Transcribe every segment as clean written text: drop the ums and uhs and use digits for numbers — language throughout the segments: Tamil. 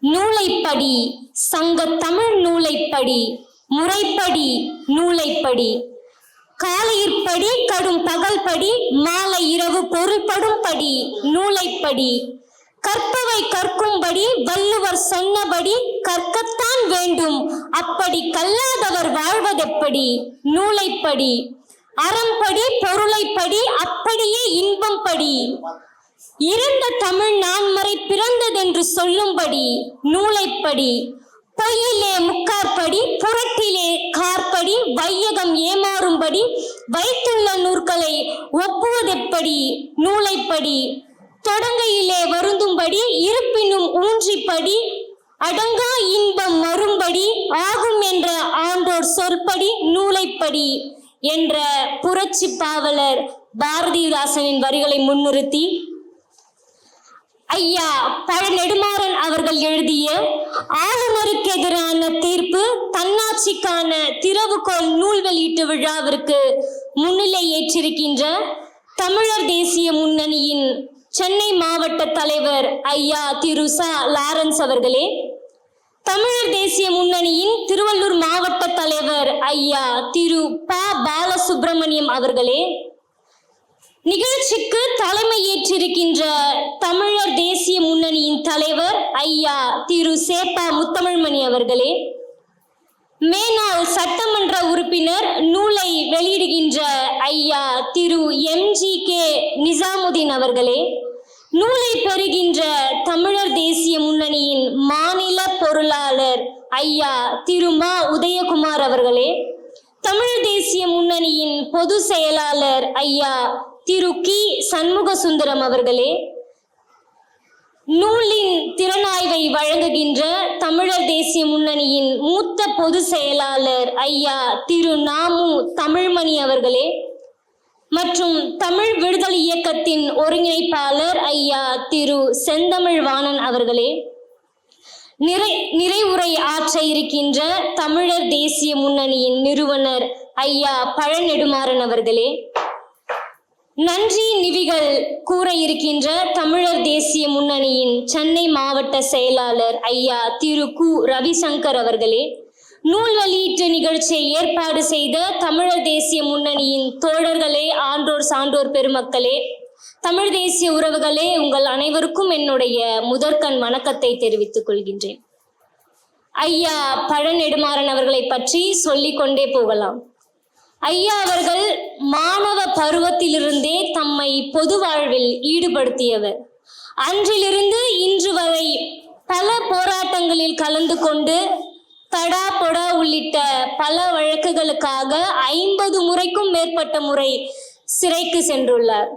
நூலைப்படி, சங்க தமிழ் நூலைப்படி, முறைப்படி நூலைப்படி, காலையிற்படி கடும் பகல்படி, மாலை இரவு பொருள்படும் படி நூலைப்படி, கற்பவை கற்கும்படி வள்ளுவர் சொன்னபடி கற்கத்தான் வேண்டும், அப்படி கல்லாதவர் வாழ்வதெப்படி நூலைப்படி, அறம்படி பொருளைப்படி அப்படியே இன்பம் படி, இருந்த தமிழ் நான்மறை பிறந்ததென்று சொல்லும்படி நூலைப்படி, பொய்யிலே முக்காற்படி புரட்டிலே காற்படி, வையகம் ஏமாறும்படி வைத்துள்ள நூற்களை ஒப்புவதெப்படி நூலைப்படி, தொடங்கையிலே வருந்தும்படி இருப்பினும் ஊன்றிப்படி, அடங்கா இன்பம் மறும்படி ஆகும் என்ற ஆண்டோர் சொற்படி நூலைப்படி என்ற புரட்சி பாவலர் பாரதிதாசனின் வரிகளை முன்னிறுத்தி ஐயா பழ நெடுமாறன் அவர்கள் எழுதிய ஆளுநருக்கு எதிரான தீர்ப்பு தன்னாட்சிக்கான திறவுகோல் நூல் வெளியீட்டு விழாவிற்கு முன்னிலை ஏற்றிருக்கின்ற தமிழர் தேசிய முன்னணியின் சென்னை மாவட்ட தலைவர் ஐயா திரு ச லாரன்ஸ் அவர்களே, தமிழர் தேசிய முன்னணியின் திருவள்ளூர் மாவட்ட தலைவர் ஐயா திரு ப பாலசுப்ரமணியம் அவர்களே, நிகழ்ச்சிக்கு தலைமை ஏற்றிருக்கின்ற தமிழர் தேசிய முன்னணியின் தலைவர் ஐயா திரு சேப்பா முத்தமிழ்மணி அவர்களே, மேனாள் சட்டமன்ற உறுப்பினர் நூலை வெளியிடுகின்ற ஐயா திரு MGK நிசாமுதீன் அவர்களே, நூலை பெறுகின்ற தமிழர் தேசிய முன்னணியின் மாநில பொருளாளர் ஐயா திரு மா உதயகுமார் அவர்களே, தமிழர் தேசிய முன்னணியின் பொது செயலாளர் ஐயா திரு கி சண்முக சுந்தரம் அவர்களே, நூலின் திறனாய்வை வழங்குகின்ற தமிழர் தேசிய முன்னணியின் மூத்த பொது செயலாளர் ஐயா திரு நாமு தமிழ்மணி அவர்களே, மற்றும் தமிழ் விடுதலை இயக்கத்தின் ஒருங்கிணைப்பாளர் ஐயா திரு செந்தமிழ்வாணன் அவர்களே, நிறைவுரை ஆற்ற இருக்கின்ற தமிழர் தேசிய முன்னணியின் நிறுவனர் ஐயா பழ நெடுமாறன் அவர்களே, நன்றி நிவிகள் கூற இருக்கின்ற தமிழர் தேசிய முன்னணியின் சென்னை மாவட்ட செயலாளர் ஐயா திரு கு ரவிசங்கர் அவர்களே, நூல் வெளியீட்டு நிகழ்ச்சியை ஏற்பாடு செய்த தமிழர் தேசிய முன்னணியின் தோழர்களே, ஆன்றோர் சான்றோர் பெருமக்களே, தமிழ் தேசிய உறவுகளே, உங்கள் அனைவருக்கும் என்னுடைய முதற்கண் வணக்கத்தை தெரிவித்துக் கொள்கின்றேன். ஐயா பழ நெடுமாறன் அவர்களை பற்றி சொல்லிக்கொண்டே போகலாம். ஐயா அவர்கள் மாணவ பருவத்திலிருந்தே தம்மை பொது வாழ்வில் ஈடுபடுத்தியவர். அன்றிலிருந்து இன்று வரை பல போராட்டங்களில் கலந்து கொண்டு தடா பொடா உள்ளிட்ட பல வழக்குகளுக்காக 50 முறைக்கும் மேற்பட்ட முறை சிறைக்கு சென்றுள்ளார்.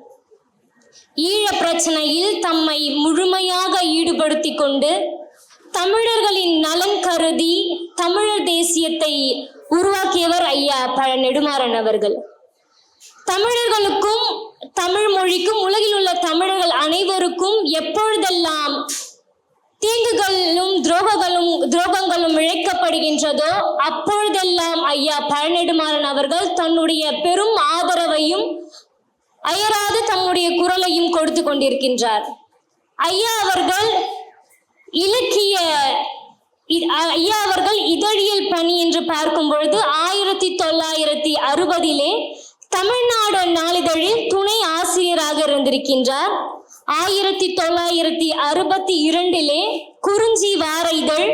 ஈழ பிரச்சனையில் தம்மை முழுமையாக ஈடுபடுத்தி கொண்டு தமிழர்களின் நலன் கருதி தமிழர் தேசியத்தை உருவாக்கியவர் ஐயா பழ நெடுமாறன் அவர்கள். தமிழர்களுக்கும் தமிழ் மொழிக்கும் உலகில் உள்ள தமிழர்கள் அனைவருக்கும் எப்பொழுதெல்லாம் தீங்குகளும் துரோகங்களும் இழைக்கப்படுகின்றதோ அப்பொழுதெல்லாம் ஐயா பழ நெடுமாறன் அவர்கள் தன்னுடைய பெரும் ஆதரவையும் அயராது தம்முடைய குரலையும் கொடுத்து கொண்டிருக்கின்றார். ஐயா அவர்கள் இதழியல் பணி என்று பார்க்கும் பொழுது 1960 தமிழ்நாடு நாளிதழில் துணை ஆசிரியராக இருந்திருக்கின்றார். 1962 குறிஞ்சி வார இதழ்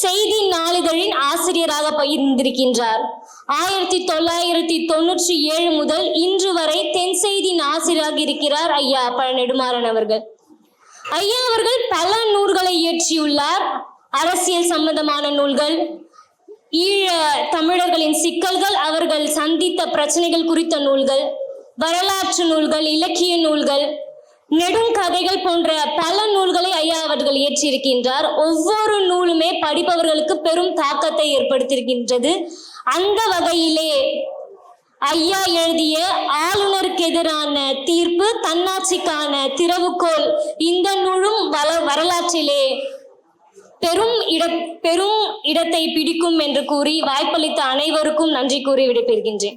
செய்தி நாளிதழின் ஆசிரியராக இருந்திருக்கின்றார். 1997 முதல் இன்று வரை தென் செய்தியின் ஆசிரியராக இருக்கிறார் ஐயா பழ நெடுமாறன் அவர்கள். ஐயா அவர்கள் பல நூல்களை இயற்றியுள்ளார். அரசியல் சம்பந்தமான நூல்கள், ஈழ தமிழர்களின் சிக்கல்கள், அவர்கள் சந்தித்த பிரச்சனைகள் குறித்த நூல்கள், வரலாற்று நூல்கள், இலக்கிய நூல்கள், நெடுங்கதைகள் போன்ற பல நூல்களை ஐயா அவர்கள் இயற்றியிருக்கின்றார். ஒவ்வொரு நூலுமே படிப்பவர்களுக்கு பெரும் தாக்கத்தை ஏற்படுத்தியிருக்கின்றது. அந்த வகையிலே ஐயா எழுதிய ஆளுநருக்கு எதிரான தீர்ப்பு தன்னாட்சிக்கான திறவுகோல் இந்த நூலும் வரலாற்றிலே பெரும் இடத்தை பிடிக்கும் என்று கூறி வாய்ப்பளித்த அனைவருக்கும் நன்றி கூறி விடைபெறுகின்றேன்.